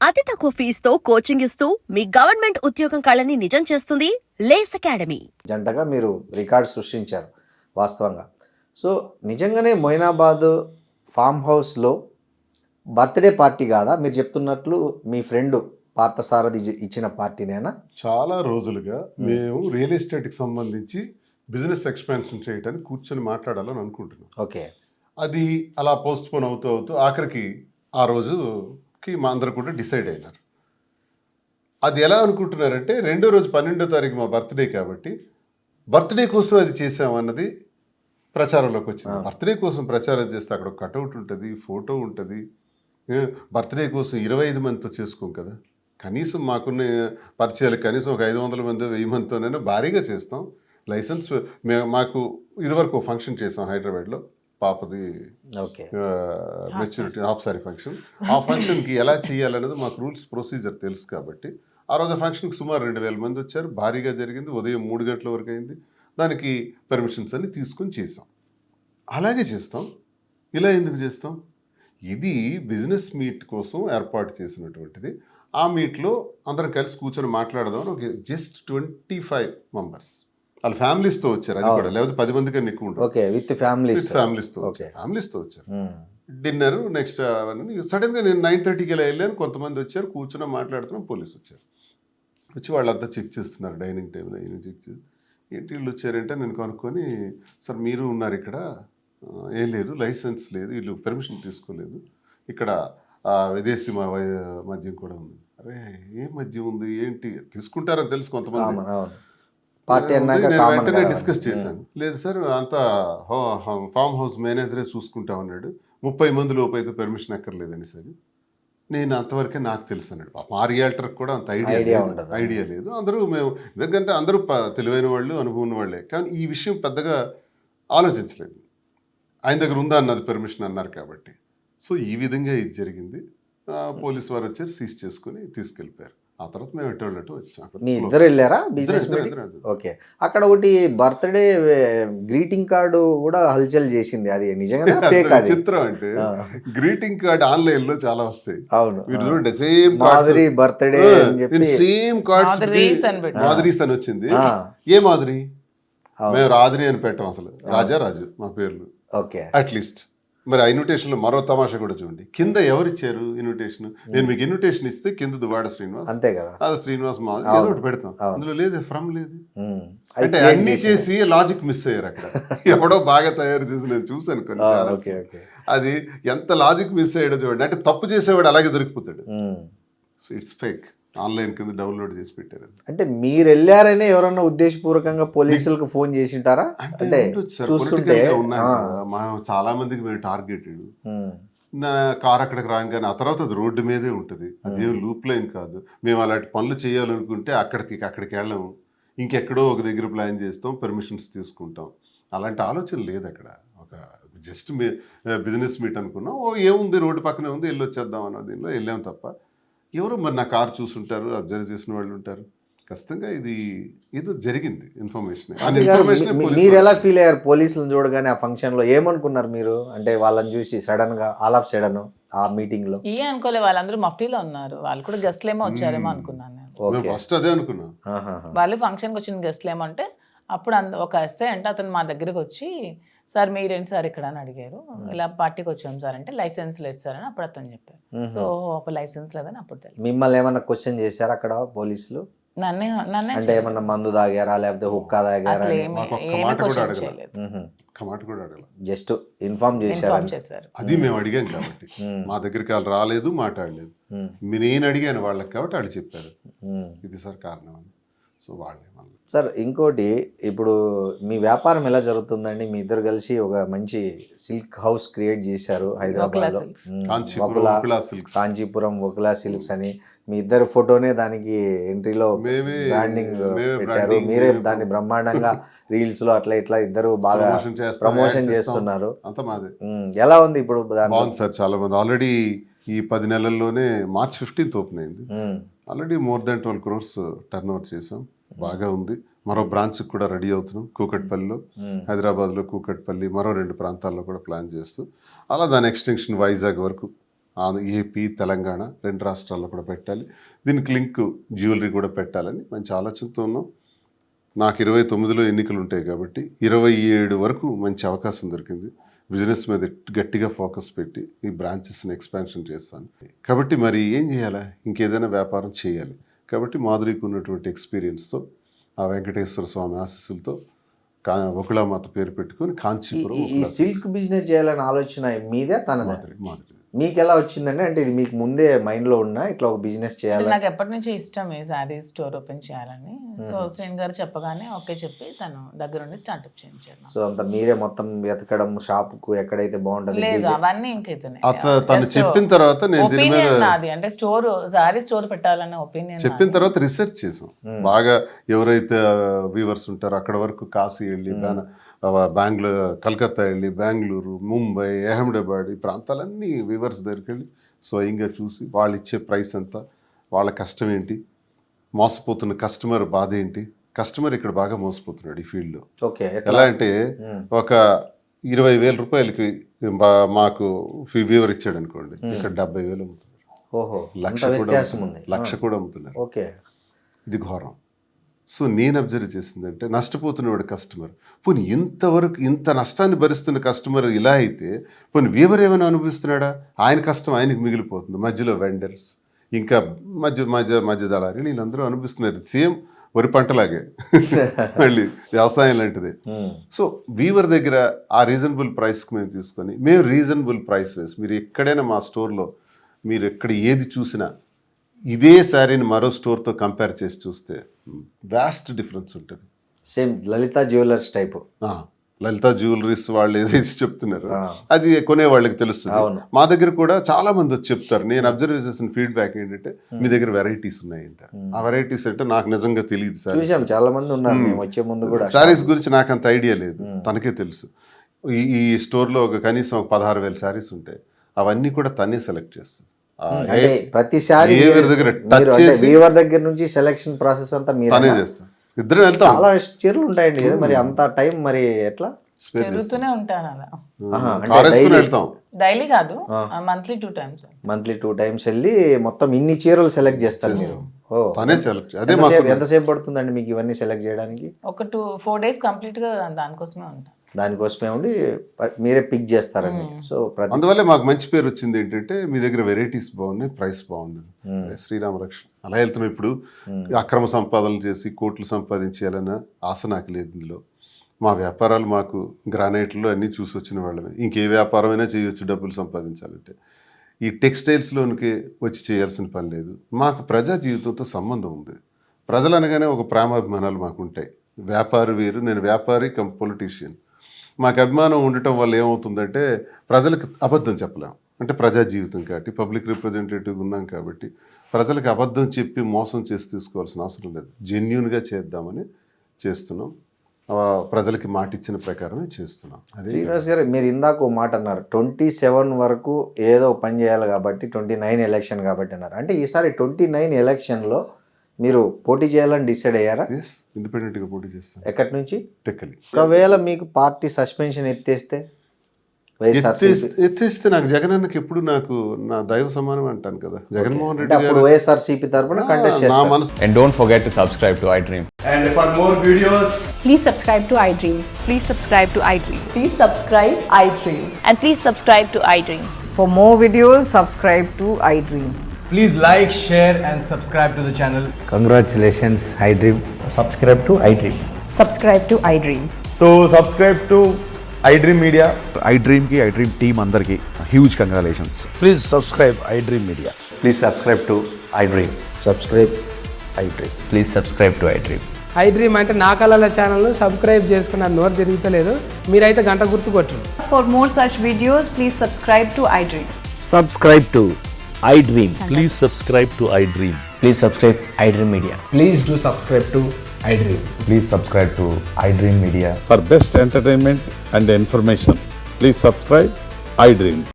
అతి తక్కువ ఫీజుతో కోచింగ్ ఇస్తూ మీ గవర్నమెంట్ ఉద్యోగం కళని నిజం చేస్తుంది లేస్ అకాడమీ. జంటగా మీరు రికార్డ్ సృష్టించారు వాస్తవంగా. సో నిజంగానే మొయినాబాద్ ఫామ్ హౌస్లో బర్త్డే పార్టీ కాదా మీరు చెప్తున్నట్లు? మీ ఫ్రెండ్ పార్థసారథి ఇచ్చిన పార్టీనేనా? చాలా రోజులుగా మేము రియల్ ఎస్టేట్కి సంబంధించి బిజినెస్ ఎక్స్పాన్షన్ చేయడానికి కూర్చొని మాట్లాడాలని అనుకుంటున్నాం. ఓకే. అది అలా పోస్ట్పోన్ అవుతూ అవుతూ ఆఖరికి ఆ రోజుకి మా అందరూ కూడా డిసైడ్ అయినారు. అది ఎలా అనుకుంటున్నారంటే రెండో రోజు 12వ తారీఖు మా బర్త్డే కాబట్టి బర్త్డే కోసం అది చేసామన్నది ప్రచారంలోకి వచ్చింది. బర్త్డే కోసం ప్రచారం చేస్తే అక్కడ కటౌట్ ఉంటుంది, ఫోటో ఉంటుంది. బర్త్డే కోసం 25 మందితో చేసుకోం కదా, కనీసం మాకున్న పరిచయాలు కనీసం ఒక 500 మంది 1000 మందితోనైనా భారీగా చేస్తాం. లైసెన్స్ మాకు ఇదివరకు ఫంక్షన్ చేసాం హైదరాబాద్లో, పాపది మెచ్యూరిటీ హాఫ్ సారీ ఫంక్షన్. ఆ ఫంక్షన్కి ఎలా చేయాలనేది మాకు రూల్స్ ప్రొసీజర్ తెలుసు కాబట్టి ఆ రోజు ఫంక్షన్కి సుమారు 2000 మంది వచ్చారు. భారీగా జరిగింది. ఉదయం 3 గంటల వరకు అయింది. దానికి పర్మిషన్స్ అన్ని తీసుకొని చేసాం. అలాగే చేస్తాం. ఇలా ఎందుకు చేస్తాం? ఇది బిజినెస్ మీట్ కోసం ఏర్పాటు చేసినటువంటిది. ఆ మీట్లో అందరం కలిసి కూర్చొని మాట్లాడదాం. ఒక జస్ట్ 25 మెంబర్స్ వాళ్ళ ఫ్యామిలీస్తో వచ్చారు. అది కూడా లేకపోతే 10 మంది కన్నా ఎక్కువ ఉంటారు. విత్ ఫ్యామిలీస్తో వచ్చారు. డిన్నర్ నెక్స్ట్ సడన్గా నేను 9:30కి ఇలా వెళ్ళాను. కొంతమంది వచ్చారు, కూర్చుని మాట్లాడుతున్నాం. పోలీసు వచ్చారు. వచ్చి వాళ్ళంతా చెక్ చేస్తున్నారు డైనింగ్ టేబుల్ అయినా చెక్ చేసి. ఏంటి వీళ్ళు వచ్చారంటే నేను కనుక్కొని, సార్ మీరు ఉన్నారు ఇక్కడ, ఏం లేదు లైసెన్స్ లేదు, వీళ్ళు పర్మిషన్ తీసుకోలేదు, ఇక్కడ విదేశీ మద్యం కూడా ఉంది. అరే ఏం మద్యం ఉంది ఏంటి, తీసుకుంటారని తెలుసు కొంతమంది. వెంటనే డిస్కస్ చేశాను. లేదు సార్ అంతా ఫామ్ హౌస్ మేనేజరే చూసుకుంటా ఉన్నాడు, 30 మంది లోపు అయితే పర్మిషన్ ఎక్కర్లేదని. సరే నేను అంతవరకే నాకు తెలుసు అన్నాడు. మా రియాల్టర్కి కూడా అంత ఐడియా లేదు. అందరూ మేము ఎందుకంటే అందరూ తెలివైన వాళ్ళు, అనుభవం వాళ్ళే, కానీ ఈ విషయం పెద్దగా ఆలోచించలేదు. ఆయన దగ్గర ఉందా అన్నది పర్మిషన్ అన్నారు కాబట్టి. సో ఈ విధంగా ఇది జరిగింది. పోలీసు వారు వచ్చారు, సీజ్ చేసుకుని తీసుకెళ్ళిపోయారు. ఆ తర్వాత మేము ఎటు వచ్చాం. మీ ఇద్దరు వెళ్ళారా? ఓకే. అక్కడ ఒకటి బర్త్డే గ్రీటింగ్ కార్డు కూడా హల్చల్ చేసింది. అది నిజంగా చిత్రం అంటే గ్రీటింగ్ కార్డ్ ఆన్లైన్ లో చాలా వస్తాయి. అవును. చూడండి same Madhuri birthday same cards Madhuri's అని వచ్చింది. ఏ మాధురి? మేము రాధురి అని పెట్టాం. అసలు రాజు మా పేర్లు. ఓకే. అట్లీస్ట్ మరి ఆ ఇన్విటేషన్లో మరో తమాషా కూడా చూడండి. కింద ఎవరిచ్చారు ఇన్విటేషన్? నేను మీకు ఇన్విటేషన్ ఇస్తే కింద దువాడ శ్రీనివాస్, అంతే కదా, అది శ్రీనివాస్ మా ఏదో ఒకటి పెడతాం. అందులో లేదు, ఫ్రమ్ లేదు. అంటే అన్ని చేసి లాజిక్ మిస్ అయ్యారు అక్కడ. ఎవడో బాగా తయారు చేసి నేను చూసాను కొన్ని చాలా. అది ఎంత లాజిక్ మిస్ అయ్యాడో చూడండి. అంటే తప్పు చేసేవాడు అలాగే దొరికిపోతాడు. So it's fake. ఆన్లైన్ కింద డౌన్లోడ్ చేసి పెట్టారు. అంటే మీరు వెళ్ళారనే ఎవరన్నా ఉద్దేశపూర్వకంగా పోలీసులకు ఫోన్ చేసి ఉంటారా? అంటే చూస్తుంటే చాలా మందికి మేము టార్గెటెడ్. నా కార్ అక్కడికి రాగానే ఆ తర్వాత అది రోడ్డు మీదే ఉంటుంది. అదేం లూప్ లైన్ కాదు. మేము అలాంటి పనులు చేయాలనుకుంటే అక్కడికి వెళ్ళాము, ఇంకెక్కడో ఒక దగ్గర ప్లాన్ చేస్తాం, పర్మిషన్స్ తీసుకుంటాం. అలాంటి ఆలోచన లేదు అక్కడ. ఒక జస్ట్ బిజినెస్ మీట్ అనుకున్నాం. ఏముంది రోడ్డు పక్కనే ఉంది, వెళ్ళి వచ్చేద్దాం అన్న దీనిలో వెళ్ళాం తప్ప ఎవరు మరి నా కారు చూసుంటారు, అబ్జర్వ్ చేసిన వాళ్ళు ఉంటారు. ఖచ్చితంగా ఇది ఏదో జరిగింది. ఇన్ఫర్మేషన్ మీరు ఎలా ఫీల్ అయ్యారు పోలీసులను చూడగానే? ఆ ఫంక్షన్ లో ఏమనుకున్నారు మీరు? అంటే వాళ్ళని చూసి సడన్ గా ఆల్ ఆఫ్ సడన్ ఆ మీటింగ్ లో ఏ అనుకోలే, వాళ్ళందరూ మఫ్టీలో ఉన్నారు. వాళ్ళు కూడా గెస్ట్లు ఏమో వచ్చారేమో అనుకున్నాను నేను. ఫస్ట్ అదే అనుకున్నా. వాళ్ళు ఫంక్షన్కి వచ్చిన గెస్ట్లు ఏమో అంటే అప్పుడు ఒక ఎస్ఐ అంటే అతను మా దగ్గరికి వచ్చి, సార్ మీరేంటి సార్ ఇక్కడ అని అడిగారు. ఇలా పార్టీకి వచ్చాం సార్ అంటే లైసెన్స్ లేదు సార్ అని అప్పుడు అతను చెప్పారు. సో ఒక లైసెన్స్ లేదని అప్పుడు తెలుసు. మిమ్మల్ని ఏమన్నా క్వశ్చన్ చేశారు అక్కడ పోలీసులు? నన్నే అంటే ఏమన్నా మందు తాగారా లేకపోతే హుక్కా తాగారా? జస్ట్ ఇన్ఫార్మ్ చేశారు. అది మేము అడిగాం కాబట్టి మా దగ్గరికి వాళ్ళు రాలేదు, మాట్లాడలేదు. నేను అడిగాను వాళ్ళకి కాబట్టి వాళ్ళు చెప్పారు ఇది సార్ కారణం అని. సో వాళ్ళే సార్. ఇంకోటి, ఇప్పుడు మీ వ్యాపారం ఎలా జరుగుతుందండి? మీ ఇద్దరు కలిసి ఒక మంచి సిల్క్ హౌస్ క్రియేట్ చేశారు హైదరాబాద్లో, కాంచీపురం వకులా సిల్క్స్ అని. మీ ఇద్దరు ఫోటోనే దానికి ఎంట్రీలో బ్రాండింగ్ పెట్టారు. మీరే దాన్ని బ్రహ్మాండంగా రీల్స్ లో అట్లా ఇట్లా ఇద్దరు బాగా ప్రమోషన్ చేస్తున్నారు. ఎలా ఉంది ఇప్పుడు? సార్ చాలా మంది ఆల్రెడీ ఈ 10 నెలల్లోనే March 15th ఓపెన్ అయింది. Already more than 12 crores turn over చేసాం. బాగా ఉంది. మరో బ్రాంచ్కి కూడా రెడీ అవుతున్నాం. కూకట్పల్లిలో, హైదరాబాద్లో కూకట్పల్లి, మరో 2 ప్రాంతాల్లో కూడా ప్లాన్ చేస్తూ అలా దాని ఎక్స్టెన్షన్ వైజాగ్ వరకు ఏపీ తెలంగాణ 2 రాష్ట్రాల్లో కూడా పెట్టాలి, దీనికి లింక్ జ్యువెలరీ కూడా పెట్టాలని మంచి ఆలోచనతో ఉన్నాం. నాకు 29లో ఎన్నికలు ఉంటాయి కాబట్టి 27 వరకు మంచి అవకాశం దొరికింది. బిజినెస్ మీద గట్టిగా ఫోకస్ పెట్టి ఈ బ్రాంచెస్ని ఎక్స్పాన్షన్ చేస్తాను. కాబట్టి మరి ఏం చేయాలా, ఇంకేదైనా వ్యాపారం చేయాలి. కాబట్టి మాధురికి ఉన్నటువంటి ఎక్స్పీరియన్స్తో ఆ వెంకటేశ్వర స్వామి ఆశీస్సులతో ఒకళామాత పేరు పెట్టుకొని కాంచీపురం ఈ సిల్క్ బిజినెస్ చేయాలనే ఆలోచన మీదే తనదా? మాధురి. మీకు ఎలా వచ్చిందండి? అంటే ఇది మీకు ముందే మైండ్లో ఉన్నా ఇట్లా ఒక బిజినెస్ అంటే చేయాలి? నాకు ఎప్పటి నుంచి ఇష్టం ఈ శారీ స్టోర్ ఓపెన్ చేయాలని. సో శ్రీని గారు చెప్పగానే ఓకే చెప్పి తను దగ్గరుండి స్టార్ట్అప్ చేయించారు నాకు. సో అంత మీరే మొత్తం వెతకడం, షాప్కు ఎక్కడైతే బాగుంటుంది లేదు అవన్నీ ఇంకైతేనే తను చెప్పిన తర్వాత నేను దీని మీద ఒపీనియన్ నాది, అంటే స్టోర్ శారీ స్టోర్ పెట్టాలన్న ఒపీనియన్ చెప్పిన తర్వాత రీసెర్చ్ చేసాం బాగా. ఎవరైతే వీవర్స్ ఉంటారో అక్కడ వరకు కాశీ వెళ్ళి బెంగళూరు, కలకత్తా వెళ్ళి, బెంగళూరు, ముంబై, అహ్మదాబాద్ ఈ ప్రాంతాలన్నీ వీవర్స్ దగ్గరికి వెళ్ళి స్వయంగా చూసి వాళ్ళు ఇచ్చే ప్రైస్ ఎంత, వాళ్ళ కష్టం ఏంటి, మోసపోతున్న కస్టమర్ బాధ ఏంటి. కస్టమర్ ఇక్కడ బాగా మోసపోతున్నాడు ఈ ఫీల్డ్లో. ఓకే, ఎలా అంటే ఒక 20,000 రూపాయలకి మాకు వీవర్ ఇచ్చాడు అనుకోండి, ఇక్కడ 70,000 అమ్ముతున్నారు. ఓహో, లక్ష కూడా అమ్ముతున్నారు. ఓకే, ఇది ఘోరం. సో నేను అబ్జర్వ్ చేసిందంటే నష్టపోతున్నవాడు కస్టమర్. పోనీ ఇంతవరకు ఇంత నష్టాన్ని భరిస్తున్న కస్టమర్ ఇలా అయితే పోనీ వీవర్ ఏమైనా అనుభవిస్తున్నాడా? ఆయన కష్టం ఆయనకు మిగిలిపోతుంది. మధ్యలో వెండర్స్, ఇంకా మధ్య దళారీలు వీళ్ళందరూ అనుభవిస్తున్నారు. సేమ్ వరి పంటలాగే మళ్ళీ వ్యవసాయం లాంటిది. సో వీవర్ దగ్గర ఆ రీజనబుల్ ప్రైస్కి మేము తీసుకొని మేము రీజనబుల్ ప్రైస్ వేసి మీరు ఎక్కడైనా మా స్టోర్లో మీరు ఎక్కడ ఏది చూసినా ఇదే శారీని మరో స్టోర్తో కంపేర్ చేసి చూస్తే వాస్ట్ డిఫరెన్స్ ఉంటుంది. Same Lalitha jewellers type. Lalitha jewelleries వాళ్ళు ఏదైతే చెప్తున్నారు అది కొనే వాళ్ళకి తెలుస్తుంది. మా దగ్గర కూడా చాలా మంది వచ్చి చెప్తారు. నేను అబ్జర్వ్ చేసిన ఫీడ్బ్యాక్ ఏంటంటే మీ దగ్గర వెరైటీస్ ఉన్నాయి అంటారు. ఆ వెరైటీస్ అంటే నాకు నిజంగా తెలియదు సార్. చాలా మంది ఉన్నారు వచ్చే ముందు కూడా. శారీస్ గురించి నాకు అంత ఐడియా లేదు, తనకే తెలుసు. ఈ స్టోర్లో కనీసం 16,000 శారీస్ ఉంటాయి. అవన్నీ కూడా తనే సెలెక్ట్ చేస్తుంది. ప్రతిసారి వీవర్ దగ్గర నుంచి సెలెక్షన్ ప్రాసెస్ అంతా తనే చేస్తాను. ఇద్దరు వెళ్తాం. చాలా చీరలు ఉంటాయండి కదా, మరి అంత టైం మరి ఎట్లా? తిరుగుతూనే ఉంటాను అలా. వెళ్తాం డైలీ కాదు, మంత్లీ 2 times. మంత్లీ 2 times వెళ్ళి మొత్తం ఇన్ని చీరలు సెలెక్ట్ చేస్తారు మీరు? తనే సెలెక్ట్. అదే ఎంతసేపు పడుతుందండి మీకు ఇవన్నీ సెలెక్ట్ చేయడానికి? ఒక 4 days కంప్లీట్ గా దానికోసమే ఉంటాను. దానికోసమే ఉండి మీరే పిక్ చేస్తారండి. సో అందువల్ల మాకు మంచి పేరు వచ్చింది ఏంటంటే మీ దగ్గర వెరైటీస్ బాగున్నాయి, ప్రైస్ బాగుంది. శ్రీరామ రక్షణ అలా వెళ్తున్నాం. ఇప్పుడు అక్రమ సంపాదనలు చేసి కోట్లు సంపాదించేయాలన్న ఆశ నాకు లేదు. ఇందులో మా వ్యాపారాలు మాకు గ్రానైట్లో అన్నీ చూసి వచ్చిన వాళ్ళమే. ఇంకే వ్యాపారమైనా చేయొచ్చు డబ్బులు సంపాదించాలంటే. ఈ టెక్స్టైల్స్లోనికి వచ్చి చేయాల్సిన పని లేదు. మాకు ప్రజా జీవితంతో సంబంధం ఉంది. ప్రజలు అనగానే ఒక ప్రేమాభిమానాలు మాకు ఉంటాయి. వ్యాపారి వేరు, నేను వ్యాపారి కమ్ పొలిటీషియన్. మాకు అభిమానం ఉండటం వల్ల ఏమవుతుందంటే ప్రజలకు అబద్ధం చెప్పలేం. అంటే ప్రజా జీవితం కాబట్టి పబ్లిక్ రిప్రజెంటేటివ్ ఉన్నాం కాబట్టి ప్రజలకు అబద్ధం చెప్పి మోసం చేసి తీసుకోవాల్సిన అవసరం లేదు. జెన్యూన్గా చేద్దామని చేస్తున్నాం. ప్రజలకి మాట ఇచ్చిన ప్రకారమే చేస్తున్నాం. అదే శ్రీనివాస్ గారు, మీరు ఇందాక ఓ మాట అన్నారు, 27 వరకు ఏదో పని చేయాలి కాబట్టి 29 ఎలక్షన్ కాబట్టి అన్నారు. అంటే ఈసారి 29 ఎలక్షన్లో మీరు పోటీ చేయాలని డిసైడ్ అయ్యారా? ఇండిపెండెంట్గా పోటీ చేస్తాను. ఎక్కడి నుంచి? టెక్కలి. ఒకవేళ మీకు పార్టీ సస్పెన్షన్ ఎత్తేస్తే నాకు జగన్ అన్నకి ఎప్పుడు నాకు నా దైవ సమానం అంటాను కదా. జగన్మోహన్ రెడ్డి అప్పుడు వైఎస్ఆర్సీపీ తరపున కంటెస్ట్ చేస్తారు. And don't forget to subscribe to iDream. And for more videos, please subscribe to iDream. Please subscribe to iDream. Please subscribe iDream. And please subscribe to iDream. For more videos, subscribe to iDream. please like, share and subscribe to the channel. Congratulations, iDream. Subscribe to iDream. Subscribe to iDream. So subscribe to iDream Media. iDream ki iDream team andarki huge congratulations. Please subscribe iDream Media. Please subscribe to iDream. Subscribe iDream. Please subscribe to iDream. iDream అంటే నా కళల channel subscribe చేసుకున్న నోరు తిరుగుతలేదు, మీరైతే గంట గుర్తు కొట్టండి. For more such videos, please subscribe to iDream. Subscribe to iDream. Please subscribe to iDream. Please subscribe iDream Media. Please do subscribe to iDream. Please subscribe to iDream Media. For best entertainment and information, please subscribe iDream.